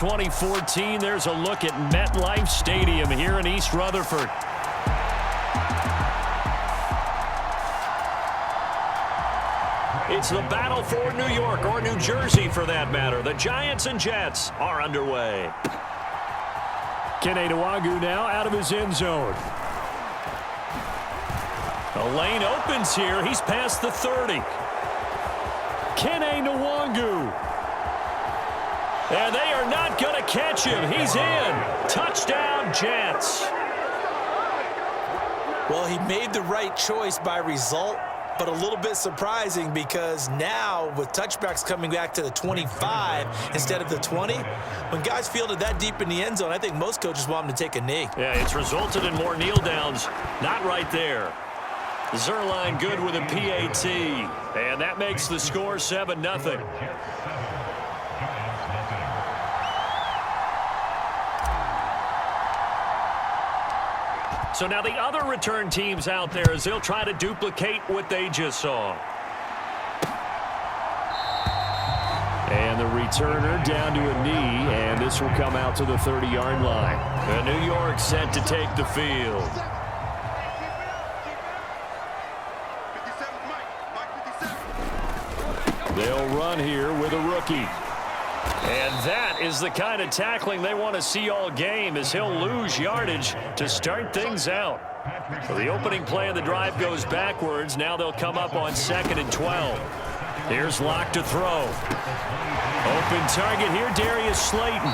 2014, there's a look at MetLife Stadium here in East Rutherford. It's the battle for New York, or New Jersey for that matter. The Giants and Jets are underway. Kene Nwangu now out of his end zone. The lane opens here. He's past the 30. Kene Nwangu. And they are not going to catch him. He's in. Touchdown, Jets. Well, he made the right choice by result, but a little bit surprising because now with touchbacks coming back to the 25 instead of the 20, when guys fielded that deep in the end zone, I think most coaches want them to take a knee. Yeah, it's resulted in more kneel downs. Not right there. Zerline good with a PAT. And that makes the score 7-0. So now the other return teams out there as they'll try to duplicate what they just saw. And the returner down to a knee, and this will come out to the 30-yard line. And New York set to take the field. They'll run here with a rookie. And that is the kind of tackling they want to see all game, as he'll lose yardage to start things out. So the opening play of the drive goes backwards. Now they'll come up on 2nd and 12. Here's Locke to throw. Open target here, Darius Slayton.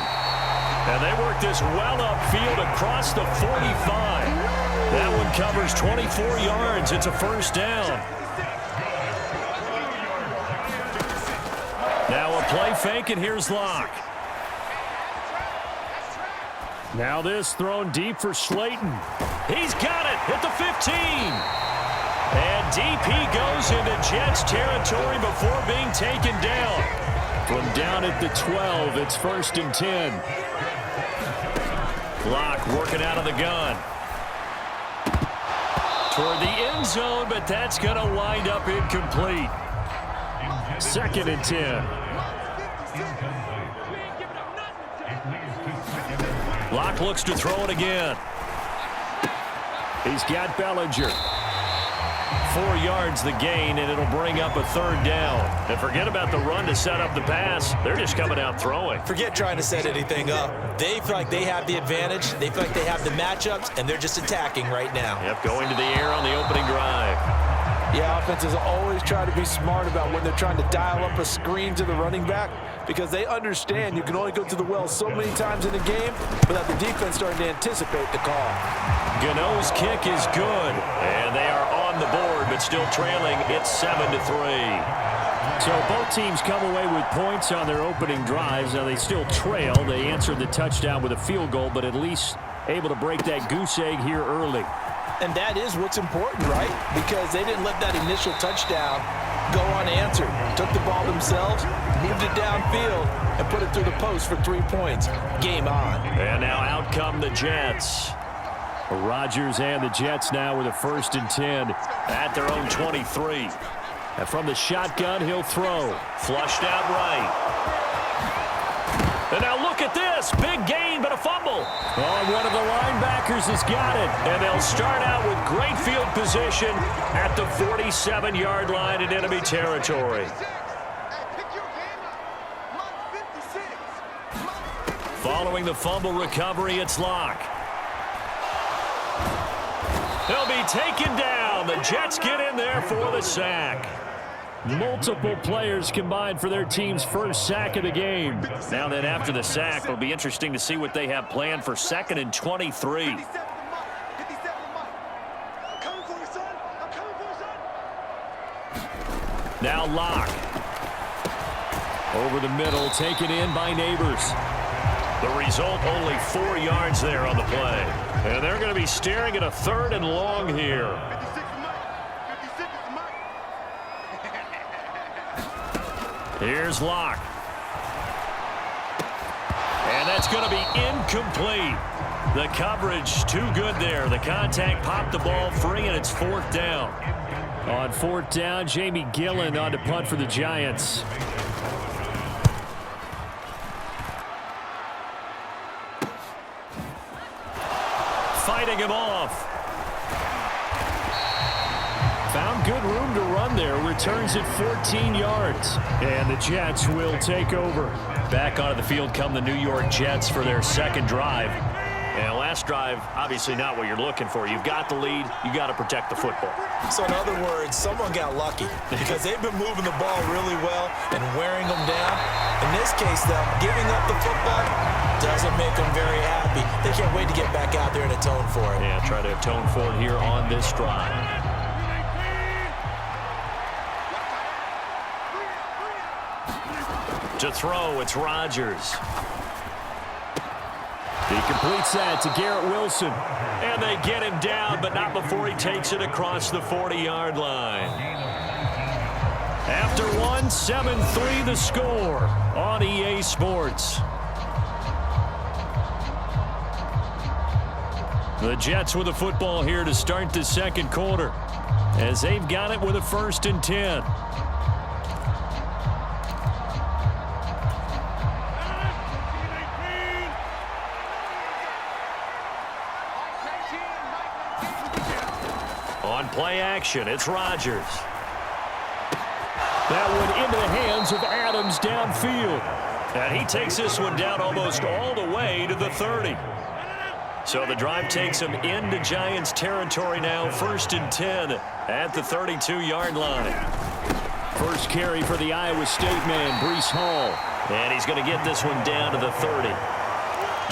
And they work this well upfield across the 45. That one covers 24 yards. It's a first down. Now a play fake, and here's Locke. Now this thrown deep for Slayton. He's got it at the 15. And deep he goes into Jets territory before being taken down. From down at the 12, it's 1st and 10. Locke working out of the gun. Toward the end zone, but that's going to wind up incomplete. 2nd and 10. Locke looks to throw it again. He's got Bellinger. 4 yards the gain, and it'll bring up a 3rd down. And forget about the run to set up the pass. They're just coming out throwing. Forget trying to set anything up. They feel like they have the advantage. They feel like they have the matchups, and they're just attacking right now. Yep, going to the air on the opening drive. Yeah, offenses always try to be smart about when they're trying to dial up a screen to the running back, because they understand you can only go to the well so many times in a game without the defense starting to anticipate the call. Gano's kick is good, and they are on the board, but still trailing. It's 7-3. So both teams come away with points on their opening drives. Now they still trail. They answered the touchdown with a field goal, but at least able to break that goose egg here early. And that is what's important, right? Because they didn't let that initial touchdown go unanswered. Took the ball themselves, moved it downfield, and put it through the post for 3 points. Game on. And now out come the Jets. Rodgers and the Jets now with a 1st and 10 at their own 23. And from the shotgun, he'll throw. Flushed out right. And now look at this. Big gain, but a fumble. Oh, one of the linebackers has got it. And they'll start out with great field position at the 47-yard line in enemy territory. Following the fumble recovery, it's Locke. They'll be taken down. The Jets get in there for the sack. Multiple players combined for their team's first sack of the game. Now then, after the sack, it'll be interesting to see what they have planned for 2nd and 23. Now Locke. Over the middle, taken in by Neighbors. The result, only 4 yards there on the play. And they're going to be staring at a 3rd and long here. Here's Locke. And that's going to be incomplete. The coverage too good there. The contact popped the ball free, and it's 4th down. On 4th down, Jamie Gillen on to punt for the Giants. fighting him off. Found good room to run there. Returns it 14 yards. And the Jets will take over. Back onto the field come the New York Jets for their second drive. And last drive, obviously not what you're looking for. You've got the lead. You got to protect the football. So in other words, someone got lucky because they've been moving the ball really well and wearing them down. In this case, though, giving up the football doesn't make them very happy. They can't wait to get back out there and atone for it. Yeah, try to atone for it here on this drive. To throw, it's Rodgers. He completes that to Garrett Wilson. And they get him down, but not before he takes it across the 40-yard line. After one, 7-3 the score on EA Sports. The Jets with the football here to start the second quarter, as they've got it with a 1st and 10. On play action, it's Rodgers. That one into the hands of Adams downfield. And he takes this one down almost all the way to the 30. So the drive takes him into Giants territory now, 1st and 10 at the 32-yard line. First carry for the Iowa State man, Breece Hall. And he's going to get this one down to the 30.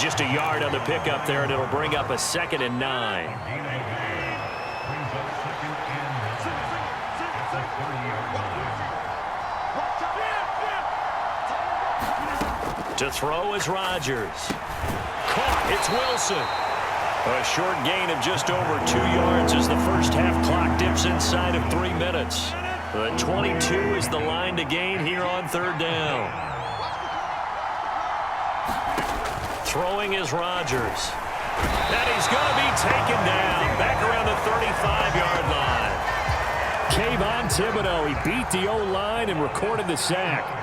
Just a yard on the pickup there, and it'll bring up a 2nd and 9. To throw is Rodgers. Caught, it's Wilson. A short gain of just over 2 yards as the first half clock dips inside of 3 minutes. The 22 is the line to gain here on 3rd down. Throwing is Rodgers. And he's going to be taken down back around the 35-yard line. Kayvon Thibodeau, he beat the O-line and recorded the sack.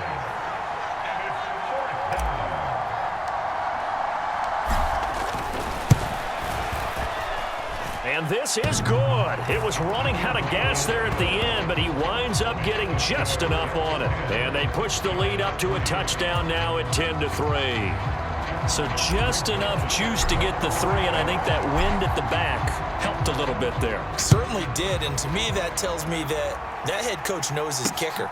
And this is good. It was running out of gas there at the end, but he winds up getting just enough on it. And they push the lead up to a touchdown now at 10-3. So just enough juice to get the 3, and I think that wind at the back helped a little bit there. Certainly did, and to me that tells me that that head coach knows his kicker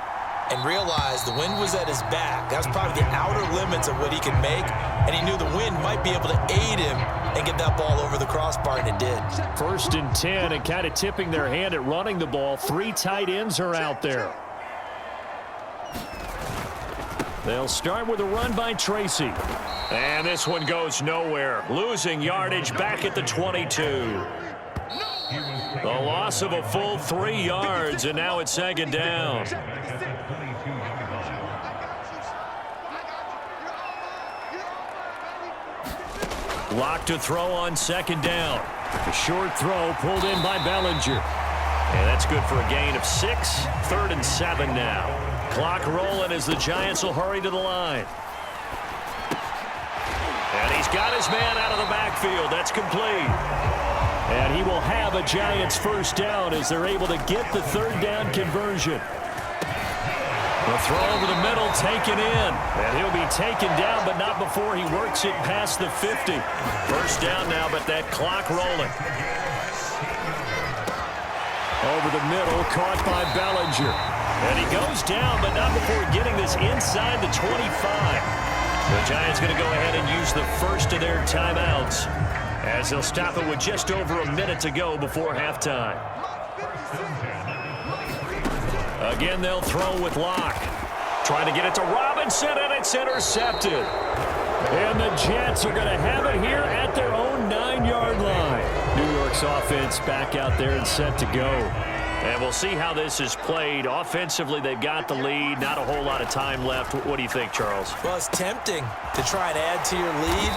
and realized the wind was at his back. That was probably the outer limits of what he could make, and he knew the wind might be able to aid him and get that ball over the crossbar, and it did. 1st and 10, and kind of tipping their hand at running the ball. 3 tight ends are out there. They'll start with a run by Tracy. And this one goes nowhere. Losing yardage back at the 22. The loss of a full 3 yards, and now it's 2nd down. Locked to throw on 2nd down. A short throw pulled in by Bellinger. And that's good for a gain of 6. 3rd and 7 now. Clock rolling as the Giants will hurry to the line. And he's got his man out of the backfield. That's complete. And he will have a Giants 1st down as they're able to get the 3rd down conversion. The throw over the middle taken in. And he'll be taken down, but not before he works it past the 50. 1st down now, but that clock rolling. Over the middle, caught by Bellinger. And he goes down, but not before getting this inside the 25. The Giants going to go ahead and use the first of their timeouts, as they'll stop it with just over a minute to go before halftime. Again, they'll throw with Locke. Trying to get it to Robinson, and it's intercepted. And the Jets are going to have it here at their own 9-yard line. New York's offense back out there and set to go. And we'll see how this is played. Offensively, they've got the lead. Not a whole lot of time left. What do you think, Charles? Well, it's tempting to try and add to your lead,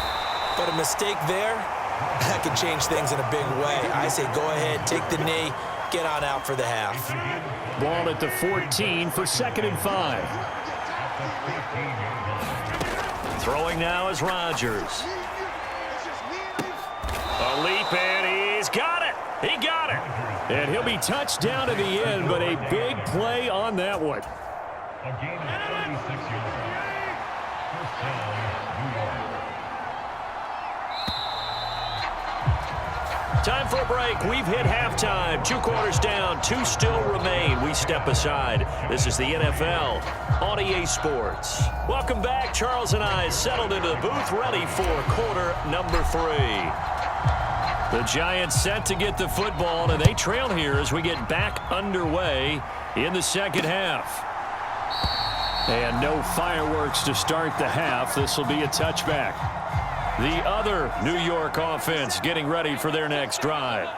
but a mistake there, that could change things in a big way. I say go ahead, take the knee, get on out for the half. Ball at the 14 for 2nd and 5. Throwing now is Rodgers. A leap in. He got it. And he'll be touched down to the end, but a big play on that one. A gain of 36 yards. First down, New York. Time for a break. We've hit halftime. 2 quarters down. 2 still remain. We step aside. This is the NFL on EA Sports. Welcome back. Charles and I settled into the booth, ready for quarter number 3. The Giants set to get the football, and they trail here as we get back underway in the second half. And no fireworks to start the half. This will be a touchback. The other New York offense getting ready for their next drive.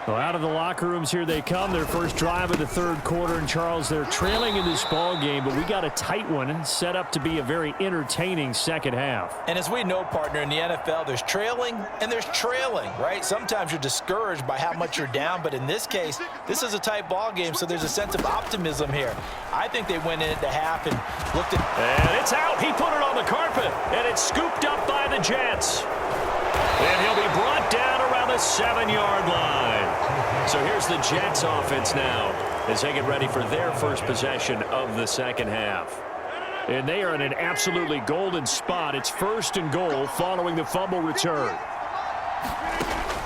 Well, out of the locker rooms here they come. Their first drive of the third quarter. And, Charles, they're trailing in this ball game, but we got a tight one set up to be a very entertaining second half. And as we know, partner, in the NFL, there's trailing and there's trailing, right? Sometimes you're discouraged by how much you're down, but in this case, this is a tight ball game, so there's a sense of optimism here. I think they went in at the half and looked at... And it's out. He put it on the carpet, and it's scooped up by the Jets. And he'll be brought down around the 7-yard line. So here's the Jets offense now as they get ready for their first possession of the second half. And they are in an absolutely golden spot. It's 1st and goal following the fumble return.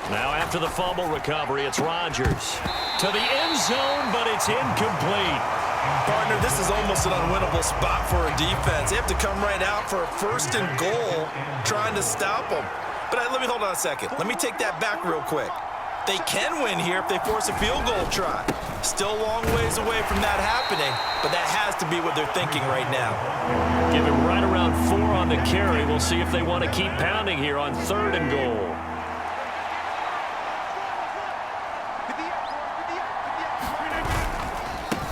Now after the fumble recovery, it's Rodgers to the end zone, but it's incomplete. Partner, this is almost an unwinnable spot for a defense. They have to come right out for a 1st and goal trying to stop them. But let me hold on a second. Let me take that back real quick. They can win here if they force a field goal try. Still a long ways away from that happening, but that has to be what they're thinking right now. Give him right around 4 on the carry. We'll see if they want to keep pounding here on 3rd and goal.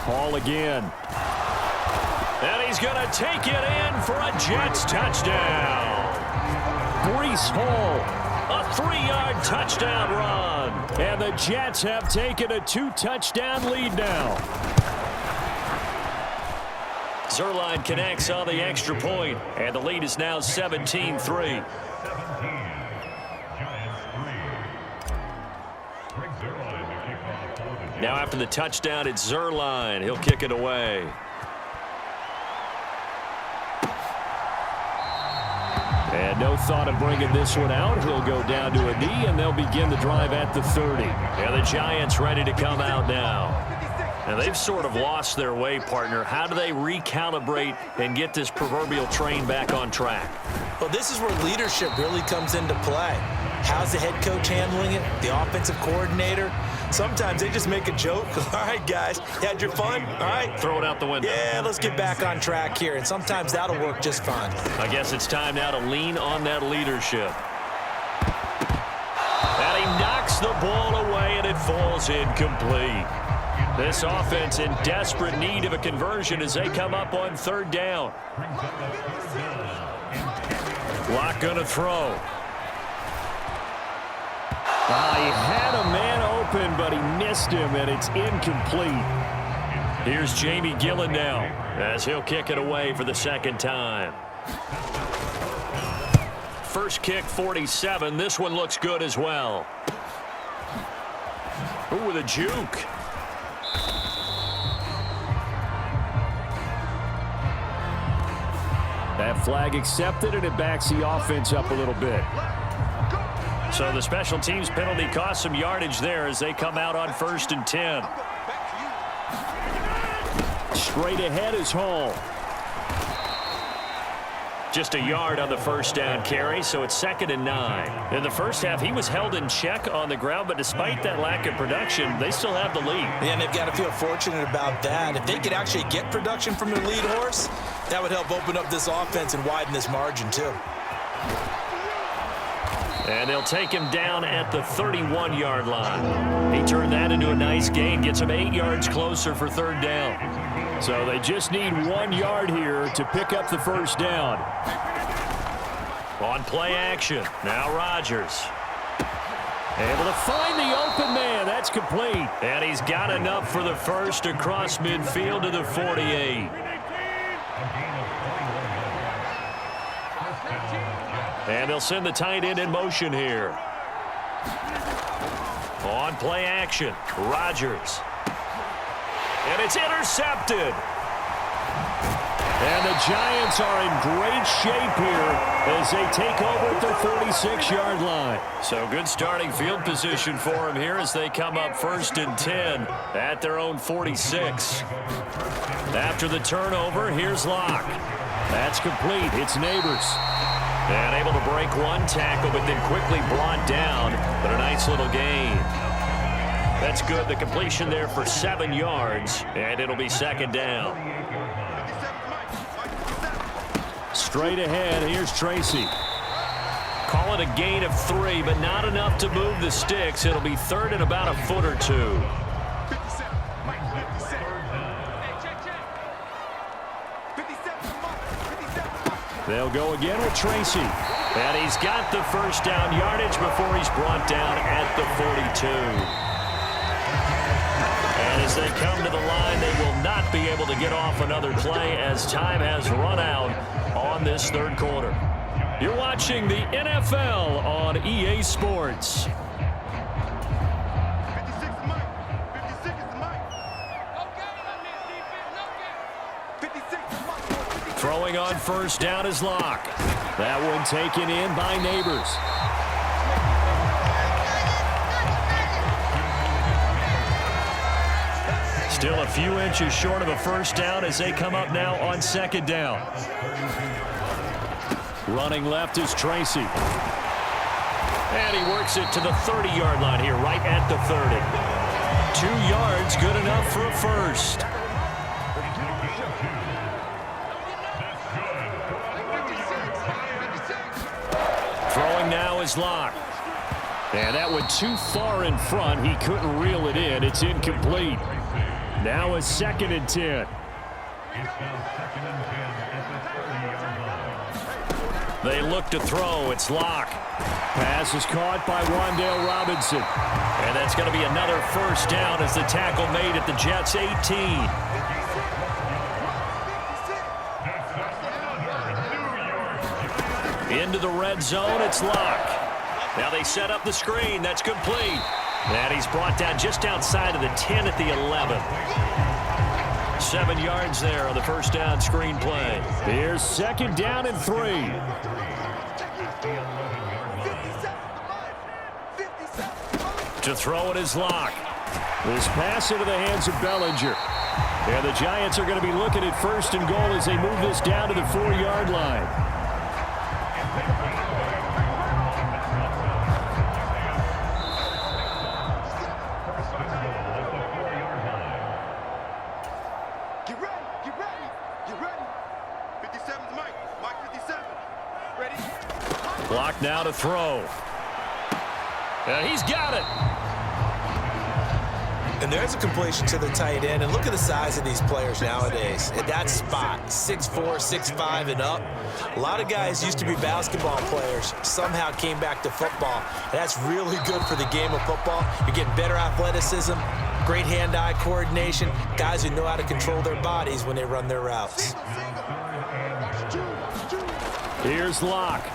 Hall again. And he's going to take it in for a Jets touchdown. Breece Hall, a 3-yard touchdown run. And the Jets have taken a 2-touchdown lead now. Zuerlein connects on the extra point, and the lead is now 17-3. Now after the touchdown, it's Zuerlein. He'll kick it away. And no thought of bringing this one out. He'll go down to a knee, and they'll begin the drive at the 30. And the Giants ready to come out now. And they've sort of lost their way, partner. How do they recalibrate and get this proverbial train back on track? Well, this is where leadership really comes into play. How's the head coach handling it? The offensive coordinator? Sometimes they just make a joke. All right, guys, you had your fun? All right. Throw it out the window. Yeah, let's get back on track here. And sometimes that'll work just fine. I guess it's time now to lean on that leadership. And he knocks the ball away, and it falls incomplete. This offense in desperate need of a conversion as they come up on 3rd down. Locke going to throw. He had a man open, but he missed him, and it's incomplete. Here's Jamie Gillen now as he'll kick it away for the 2nd time. First kick, 47. This one looks good as well. Ooh, with a juke. That flag accepted, and it backs the offense up a little bit. So the special teams penalty cost some yardage there as they come out on 1st and 10. Straight ahead is Hall. Just a yard on the 1st down carry, so it's 2nd and 9. In the first half, he was held in check on the ground, but despite that lack of production, they still have the lead. Yeah, and they've got to feel fortunate about that. If they could actually get production from their lead horse, that would help open up this offense and widen this margin, too. And they'll take him down at the 31-yard line. He turned that into a nice gain, gets him 8 yards closer for 3rd down. So they just need 1 yard here to pick up the 1st down. On play action, now Rodgers. Able to find the open man. That's complete. And he's got enough for the first across midfield to the 48. And they'll send the tight end in motion here. On play action, Rodgers. And it's intercepted. And the Giants are in great shape here as they take over at their 46-yard line. So good starting field position for them here as they come up 1st and 10 at their own 46. After the turnover, here's Locke. That's complete. It's Neighbors. And able to break one tackle, but then quickly brought down. But a nice little gain. That's good. The completion there for 7 yards, and it'll be 2nd down. Straight ahead, here's Tracy. Call it a gain of 3, but not enough to move the sticks. It'll be 3rd and about a foot or 2. They'll go again with Tracy. And he's got the 1st down yardage before he's brought down at the 42. And as they come to the line, they will not be able to get off another play as time has run out on this 3rd quarter. You're watching the NFL on EA Sports. Throwing on 1st down is Locke. That one taken in by Neighbors. Still a few inches short of a 1st down as they come up now on 2nd down. Running left is Tracy. And he works it to the 30-yard line here, right at the 30. 2 yards, good enough for a 1st. Throwing now is Locke. And that went too far in front. He couldn't reel it in. It's incomplete. Now a 2nd and 10. They look to throw. It's Locke. Pass is caught by Wan'Dale Robinson. And that's going to be another 1st down as the tackle made at the Jets' 18. Into the red zone, it's Locke. Now they set up the screen. That's complete. And he's brought down just outside of the 10 at the 11. 7 yards there on the 1st down screen play. Here's 2nd down and 3. To throw it is Locke. This pass into the hands of Bellinger. And the Giants are going to be looking at 1st and goal as they move this down to the 4-yard line. Clock now to throw. And he's got it. And there's a completion to the tight end. And look at the size of these players nowadays. At that spot, 6'4", 6'5", and up. A lot of guys used to be basketball players, somehow came back to football. And that's really good for the game of football. You're getting better athleticism, great hand-eye coordination, guys who know how to control their bodies when they run their routes. Here's Locke.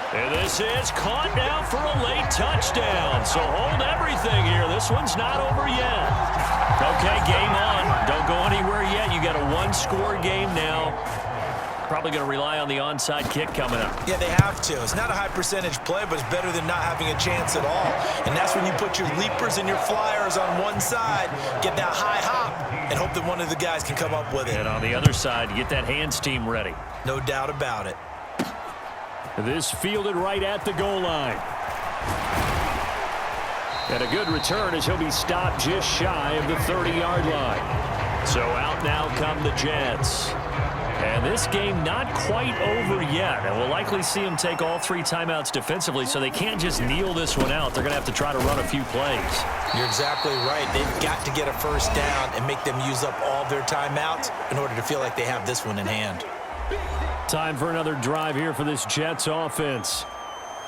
And this is caught now for a late touchdown. So hold everything here. This one's not over yet. Okay, game on. Don't go anywhere yet. You got a 1-score game now. Probably going to rely on the onside kick coming up. Yeah, they have to. It's not a high percentage play, but it's better than not having a chance at all. And that's when you put your leapers and your flyers on one side, get that high hop, and hope that one of the guys can come up with it. And on the other side, get that hands team ready. No doubt about it. This fielded right at the goal line. And a good return as he'll be stopped just shy of the 30-yard line. So out now come the Jets. And this game not quite over yet. And we'll likely see them take all 3 timeouts defensively, so they can't just kneel this one out. They're going to have to try to run a few plays. You're exactly right. They've got to get a 1st down and make them use up all their timeouts in order to feel like they have this one in hand. Time for another drive here for this Jets offense.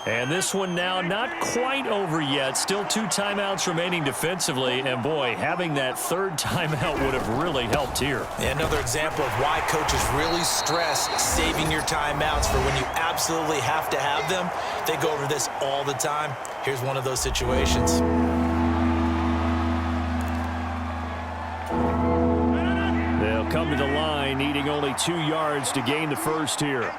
And this one now not quite over yet. Still 2 timeouts remaining defensively. And, boy, having that 3rd timeout would have really helped here. Another example of why coaches really stress saving your timeouts for when you absolutely have to have them. They go over this all the time. Here's one of those situations. They'll come to the line, needing only 2 yards to gain the first here.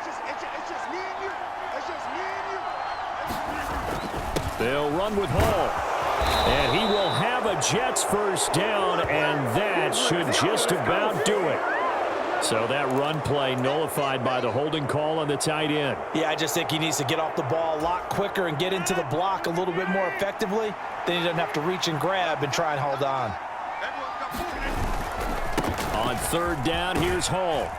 They'll run with Hall. And he will have a Jets first down, and that should just about do it. So that run play nullified by the holding call on the tight end. Yeah, I just think he needs to get off the ball a lot quicker and get into the block a little bit more effectively. Then he doesn't have to reach and grab and try and hold on. On third down, here's Hall.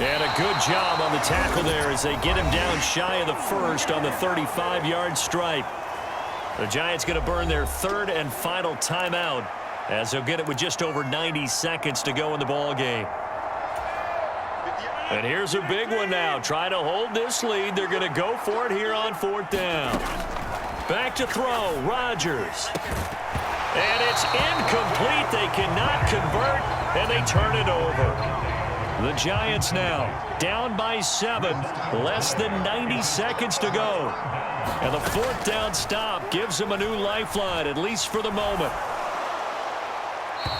And a good job on the tackle there as they get him down shy of the first on the 35-yard stripe. The Giants going to burn their third and final timeout as they'll get it with just over 90 seconds to go in the ball game. And here's a big one now. Trying to hold this lead. They're going to go for it here on fourth down. Back to throw. Rodgers. And it's incomplete. They cannot convert, and they turn it over. The Giants now down by 7. Less than 90 seconds to go. And the fourth down stop gives them a new lifeline, at least for the moment.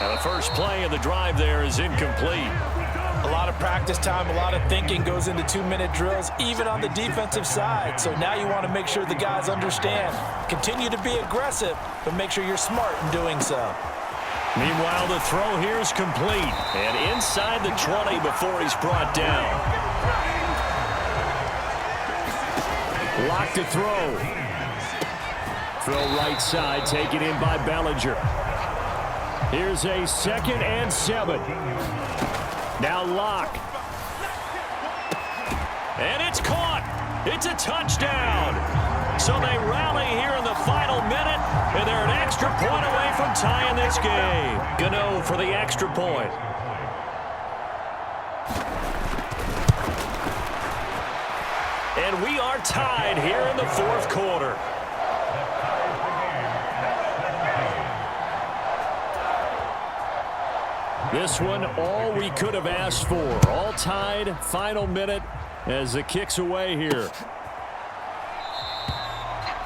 And the first play of the drive there is incomplete. A lot of practice time, a lot of thinking goes into 2-minute drills, even on the defensive side. So now you want to make sure the guys understand. Continue to be aggressive, but make sure you're smart in doing so. Meanwhile, the throw here is complete. And inside the 20 before he's brought down. Lock to throw. Throw right side, taken in by Bellinger. Here's a 2nd and 7. Now Locke. And it's caught. It's a touchdown. So they rally here in the final minute, and they're an extra point away from tying this game. Gano for the extra point. And we are tied here in the fourth quarter. This one, all we could have asked for. All tied, final minute as the kick's away here.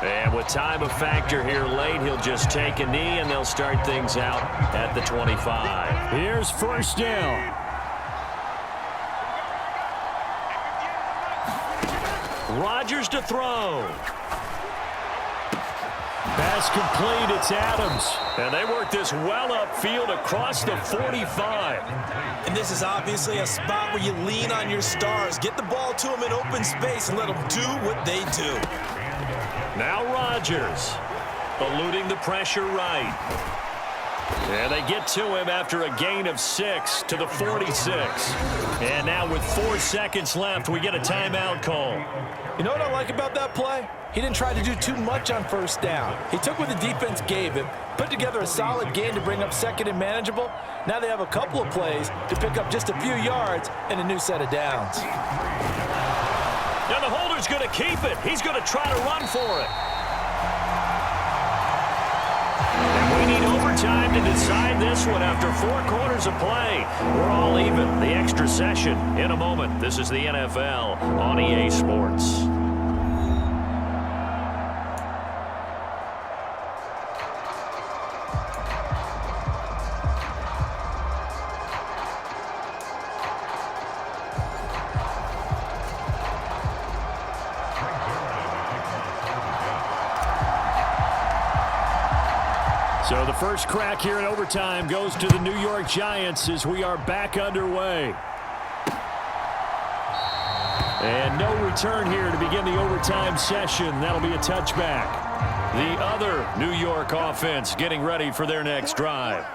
And with time a factor here late, he'll just take a knee, and they'll start things out at the 25. Here's first down. Rodgers to throw. Pass complete, it's Adams. And they work this well upfield across the 45. And this is obviously a spot where you lean on your stars. Get the ball to them in open space and let them do what they do. Now Rodgers, eluding the pressure right. And they get to him after a gain of 6 to the 46. And now with 4 seconds left, we get a timeout call. You know what I like about that play? He didn't try to do too much on first down. He took what the defense gave him, put together a solid gain to bring up 2nd and manageable. Now they have a couple of plays to pick up just a few yards and a new set of downs. Now the holder's going to keep it. He's going to try to run for it. And we need overtime to decide this one after 4 quarters of play. We're all even. The extra session in a moment. This is the NFL on EA Sports. So the first crack here in overtime goes to the New York Giants as we are back underway. And no return here to begin the overtime session. That'll be a touchback. The other New York offense getting ready for their next drive.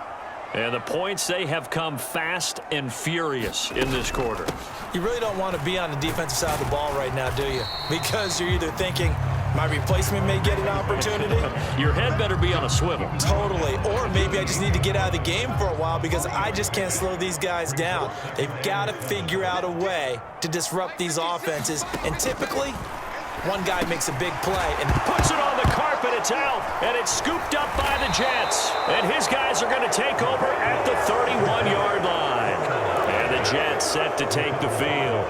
And the points, they have come fast and furious in this quarter. You really don't want to be on the defensive side of the ball right now, do you? Because you're either thinking, my replacement may get an opportunity. Your head better be on a swivel. Totally. Or maybe I just need to get out of the game for a while because I just can't slow these guys down. They've got to figure out a way to disrupt these offenses. And typically, one guy makes a big play and puts it on the carpet. It's out, and it's scooped up by the Jets. And his guys are going to take over at the 31-yard line. And the Jets set to take the field.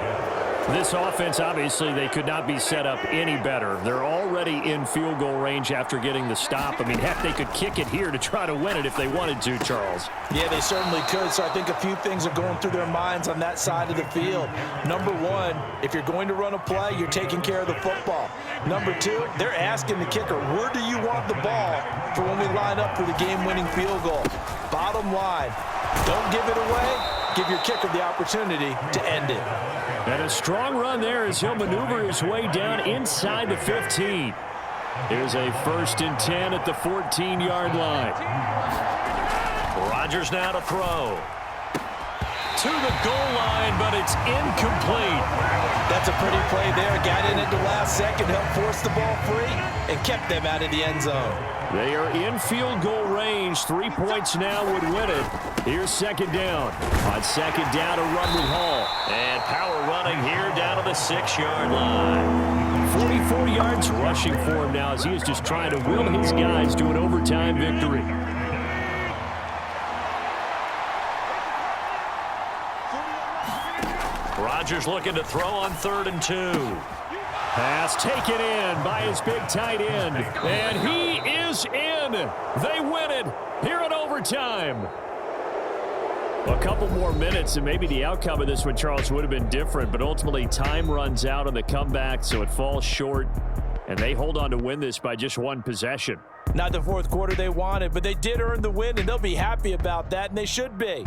This offense, obviously, they could not be set up any better. They're already in field goal range after getting the stop. I mean, heck, they could kick it here to try to win it if they wanted to, Charles. Yeah, they certainly could. So I think a few things are going through their minds on that side of the field. Number one, if you're going to run a play, you're taking care of the football. Number two, they're asking the kicker, where do you want the ball for when we line up for the game-winning field goal? Bottom line, don't give it away. Give your kicker the opportunity to end it. And a strong run there as he'll maneuver his way down inside the 15. Here's a 1st and 10 at the 14-yard line. Rodgers now to throw. To the goal line, but it's incomplete. That's a pretty play there. Got in at the last second, helped force the ball free, and kept them out of the end zone. They are in field goal range. 3 points now would win it. Here's 2nd down. On 2nd down, a run with Hall. And power running here down to the 6-yard line. 44 yards rushing for him now as he is just trying to will his guys to an overtime victory. Rodgers looking to throw on 3rd and 2. Pass taken in by his big tight end. And he is in. They win it here in overtime. A couple more minutes, and maybe the outcome of this one, Charles, would have been different. But ultimately, time runs out on the comeback, so it falls short. And they hold on to win this by just 1 possession. Not the 4th quarter they wanted, but they did earn the win, and they'll be happy about that, and they should be.